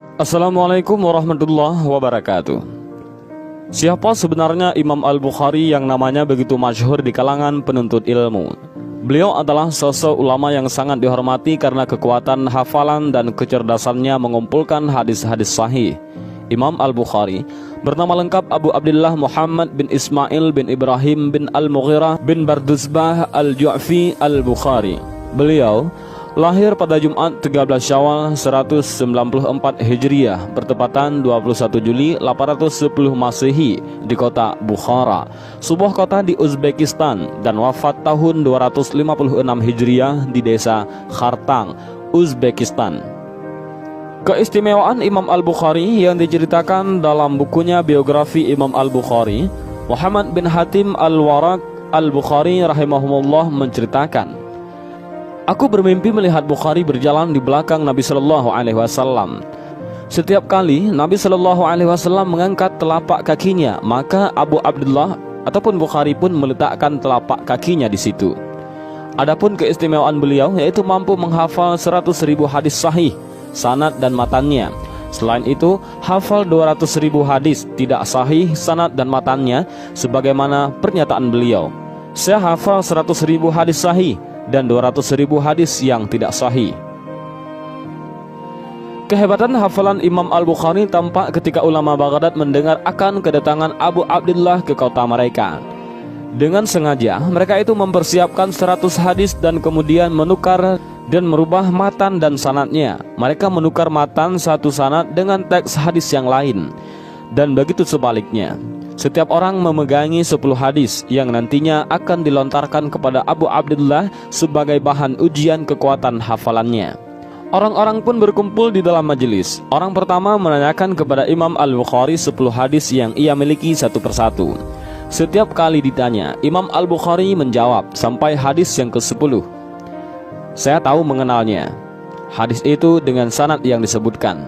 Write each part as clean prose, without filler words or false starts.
Assalamualaikum warahmatullahi wabarakatuh. Siapa sebenarnya Imam Al-Bukhari yang namanya begitu masyhur di kalangan penuntut ilmu? Beliau adalah sosok ulama yang sangat dihormati karena kekuatan hafalan dan kecerdasannya mengumpulkan hadis-hadis sahih. Imam Al-Bukhari bernama lengkap Abu Abdullah Muhammad bin Ismail bin Ibrahim bin Al-Mughirah bin Barduzbah Al-Ju'fi Al-Bukhari. Beliau lahir pada Jumat 13 Syawal 194 Hijriah bertepatan 21 Juli 810 Masehi di kota Bukhara, sebuah kota di Uzbekistan, dan wafat tahun 256 Hijriah di desa Khartang, Uzbekistan. Keistimewaan Imam Al-Bukhari yang diceritakan dalam bukunya biografi Imam Al-Bukhari, Muhammad bin Hatim Al-Waraq Al-Bukhari rahimahumullah menceritakan, "Aku bermimpi melihat Bukhari berjalan di belakang Nabi Shallallahu Alaihi Wasallam. Setiap kali Nabi Shallallahu Alaihi Wasallam mengangkat telapak kakinya, maka Abu Abdullah ataupun Bukhari pun meletakkan telapak kakinya di situ. Adapun keistimewaan beliau yaitu mampu menghafal 100.000 hadis sahih, sanad dan matannya. Selain itu, hafal 200.000 hadis tidak sahih, sanad dan matannya, sebagaimana pernyataan beliau, 'Saya hafal 100.000 hadis sahih dan 200.000 hadis yang tidak sahih.' Kehebatan hafalan Imam Al-Bukhari tampak ketika ulama Baghdad mendengar akan kedatangan Abu Abdullah ke kota mereka. Dengan sengaja mereka itu mempersiapkan 100 hadis dan kemudian menukar dan merubah matan dan sanadnya. Mereka menukar matan satu sanad dengan teks hadis yang lain, dan begitu sebaliknya. Setiap orang memegangi 10 hadis yang nantinya akan dilontarkan kepada Abu Abdullah sebagai bahan ujian kekuatan hafalannya. Orang-orang pun berkumpul di dalam majelis. Orang pertama menanyakan kepada Imam Al-Bukhari 10 hadis yang ia miliki satu persatu. Setiap kali ditanya, Imam Al-Bukhari menjawab sampai hadis yang ke-10. "Saya tahu mengenalnya." Hadis itu dengan sanad yang disebutkan.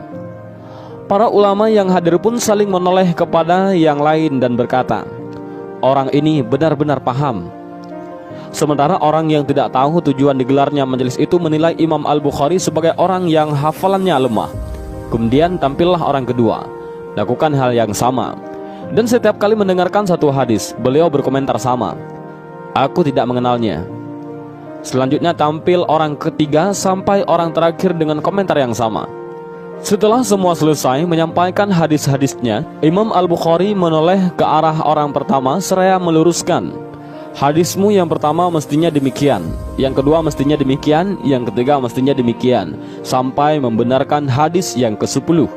Para ulama yang hadir pun saling menoleh kepada yang lain dan berkata, "Orang ini benar-benar paham." Sementara orang yang tidak tahu tujuan digelarnya majelis itu menilai Imam Al-Bukhari sebagai orang yang hafalannya lemah. Kemudian tampillah orang kedua, lakukan hal yang sama, dan setiap kali mendengarkan satu hadis, beliau berkomentar sama, "Aku tidak mengenalnya." Selanjutnya tampil orang ketiga sampai orang terakhir dengan komentar yang sama. Setelah semua selesai menyampaikan hadis-hadisnya, Imam Al-Bukhari menoleh ke arah orang pertama seraya meluruskan, "Hadismu yang pertama mestinya demikian, yang kedua mestinya demikian, yang ketiga mestinya demikian," sampai membenarkan hadis yang ke-10.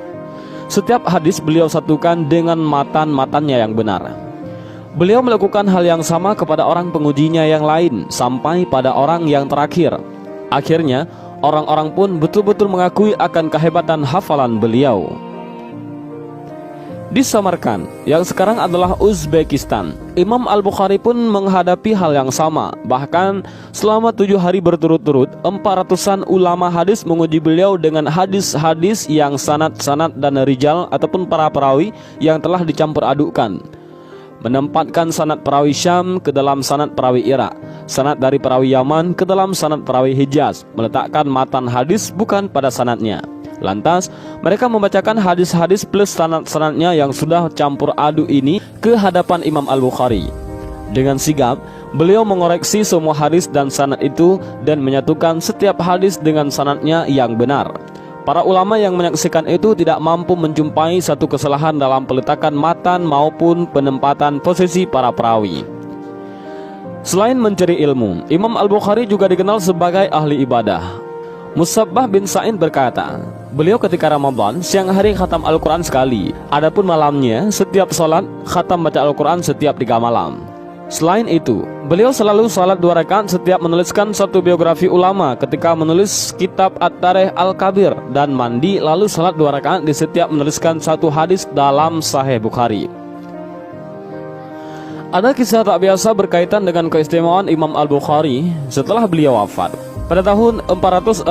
Setiap hadis beliau satukan dengan matan-matannya yang benar. Beliau melakukan hal yang sama kepada orang pengujinya yang lain sampai pada orang yang terakhir. Akhirnya orang-orang pun betul-betul mengakui akan kehebatan hafalan beliau. Di Samarkand, yang sekarang adalah Uzbekistan, Imam Al-Bukhari pun menghadapi hal yang sama. Bahkan selama 7 hari berturut-turut, 400-an ulama hadis menguji beliau dengan hadis-hadis yang sanad-sanad dan rijal ataupun para perawi yang telah dicampur adukkan. Menempatkan sanad perawi Syam ke dalam sanad perawi Irak, sanad dari perawi Yaman ke dalam sanad perawi Hijaz, meletakkan matan hadis bukan pada sanadnya. Lantas mereka membacakan hadis-hadis plus sanad-sanadnya yang sudah campur aduk ini ke hadapan Imam Al-Bukhari. Dengan sigap beliau mengoreksi semua hadis dan sanad itu dan menyatukan setiap hadis dengan sanadnya yang benar. Para ulama yang menyaksikan itu tidak mampu menjumpai satu kesalahan dalam peletakan matan maupun penempatan posisi para perawi. Selain mencari ilmu, Imam Al-Bukhari juga dikenal sebagai ahli ibadah. Musabbah bin Sa'id berkata, beliau ketika Ramadan siang hari khatam Al-Quran sekali, adapun malamnya setiap sholat khatam baca Al-Quran setiap 3 malam. Selain itu, beliau selalu salat 2 rakaat setiap menuliskan satu biografi ulama ketika menulis kitab At-Tarikh Al-Kabir, dan mandi lalu salat 2 rakaat di setiap menuliskan satu hadis dalam Sahih Bukhari. Ada kisah tak biasa berkaitan dengan keistimewaan Imam Al-Bukhari setelah beliau wafat. Pada tahun 464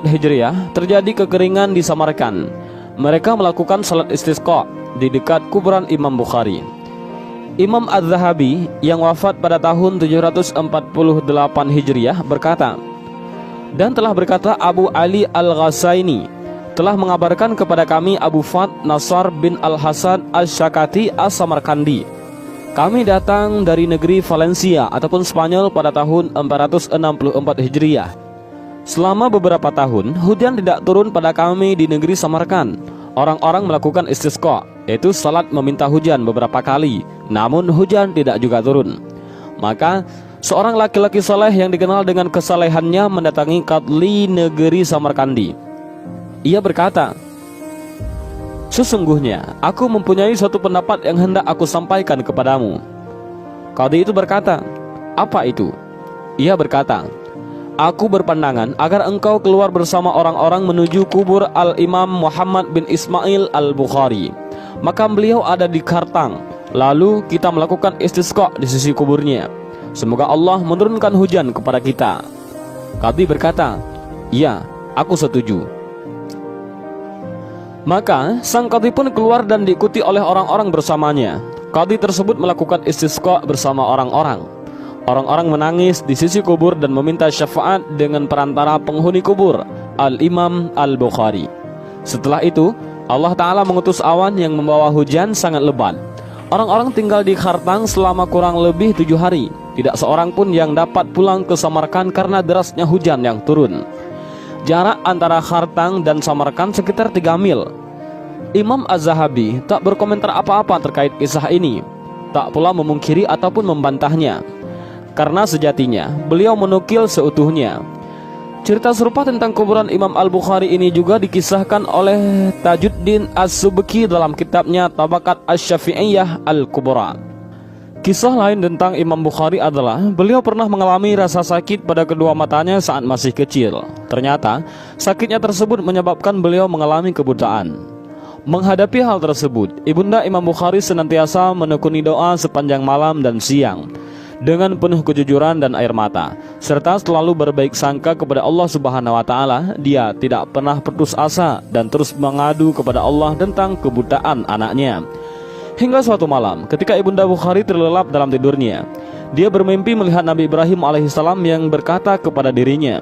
Hijriah terjadi kekeringan di Samarkand. Mereka melakukan salat istisqa di dekat kuburan Imam Bukhari. Imam Az-Zahabi yang wafat pada tahun 748 Hijriah berkata, dan telah berkata Abu Ali Al-Ghasaini, telah mengabarkan kepada kami Abu Fat Nasar bin Al-Hasan Al-Syakati As-Samarkandi. Kami datang dari negeri Valencia ataupun Spanyol pada tahun 464 Hijriah. Selama beberapa tahun, hujan tidak turun pada kami di negeri Samarkand. Orang-orang melakukan istisqa, yaitu salat meminta hujan beberapa kali, namun hujan tidak juga turun. Maka seorang laki-laki saleh yang dikenal dengan kesalehannya mendatangi Kadli negeri Samarkandi. Ia berkata, "Sesungguhnya aku mempunyai suatu pendapat yang hendak aku sampaikan kepadamu." Qadhi itu berkata, "Apa itu?" Ia berkata, "Aku berpandangan agar engkau keluar bersama orang-orang menuju kubur Al-Imam Muhammad bin Ismail Al-Bukhari. Makam beliau ada di Kartang. Lalu kita melakukan istisqa di sisi kuburnya. Semoga Allah menurunkan hujan kepada kita." Qadhi berkata, "Ya, aku setuju." Maka sang qadhi pun keluar dan diikuti oleh orang-orang bersamanya. Qadhi tersebut melakukan istisqa bersama orang-orang. Orang-orang menangis di sisi kubur dan meminta syafaat dengan perantara penghuni kubur Al-Imam Al-Bukhari. Setelah itu Allah Ta'ala mengutus awan yang membawa hujan sangat lebat. Orang-orang tinggal di Kartang selama kurang lebih 7 hari. Tidak seorang pun yang dapat pulang ke Samarkand karena derasnya hujan yang turun. Jarak antara Kartang dan Samarkand sekitar 3 mil. Imam Az-Zahabi tak berkomentar apa-apa terkait kisah ini, tak pula memungkiri ataupun membantahnya, karena sejatinya beliau menukil seutuhnya. Cerita serupa tentang kuburan Imam Al-Bukhari ini juga dikisahkan oleh Tajuddin As-Subki dalam kitabnya Tabaqat Asy-Syafi'iyah Al-Kubra. Kisah lain tentang Imam Bukhari adalah beliau pernah mengalami rasa sakit pada kedua matanya saat masih kecil. Ternyata sakitnya tersebut menyebabkan beliau mengalami kebutaan. Menghadapi hal tersebut, ibunda Imam Bukhari senantiasa menekuni doa sepanjang malam dan siang dengan penuh kejujuran dan air mata, serta selalu berbaik sangka kepada Allah Subhanahu wa Ta'ala. Dia tidak pernah putus asa dan terus mengadu kepada Allah tentang kebutaan anaknya. Hingga suatu malam, ketika ibunda Bukhari terlelap dalam tidurnya, dia bermimpi melihat Nabi Ibrahim alaihissalam yang berkata kepada dirinya,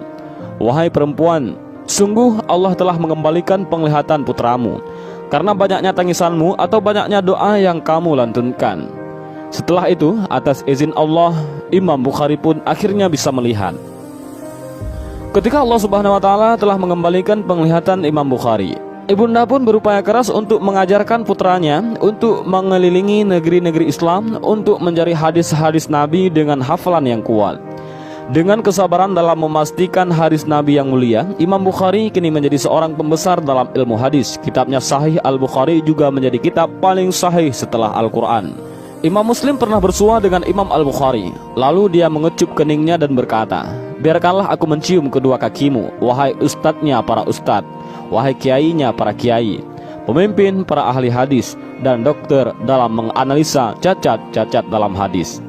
"Wahai perempuan, sungguh Allah telah mengembalikan penglihatan putramu karena banyaknya tangisanmu atau banyaknya doa yang kamu lantunkan." Setelah itu, atas izin Allah, Imam Bukhari pun akhirnya bisa melihat. Ketika Allah Subhanahu wa Ta'ala telah mengembalikan penglihatan Imam Bukhari, ibunda pun berupaya keras untuk mengajarkan putranya untuk mengelilingi negeri-negeri Islam untuk mencari hadis-hadis Nabi dengan hafalan yang kuat. Dengan kesabaran dalam memastikan hadis Nabi yang mulia, Imam Bukhari kini menjadi seorang pembesar dalam ilmu hadis. Kitabnya Sahih Al-Bukhari juga menjadi kitab paling sahih setelah Al-Quran. Imam Muslim pernah bersua dengan Imam Al-Bukhari. Lalu dia mengecup keningnya dan berkata, "Biarkanlah aku mencium kedua kakimu, wahai ustadznya para ustadz, wahai kiainya para kiai, pemimpin para ahli hadis, dan dokter dalam menganalisa cacat-cacat dalam hadis."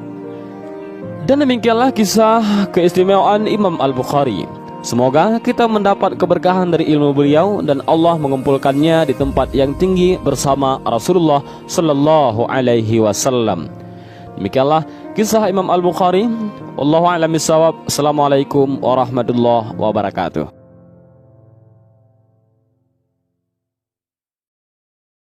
Dan demikianlah kisah keistimewaan Imam Al-Bukhari. Semoga kita mendapat keberkahan dari ilmu beliau dan Allah mengumpulkannya di tempat yang tinggi bersama Rasulullah Sallallahu Alaihi Wasallam. Demikianlah kisah Imam Al-Bukhari. Wallahu a'lam bishawab. Assalamualaikum warahmatullahi wabarakatuh.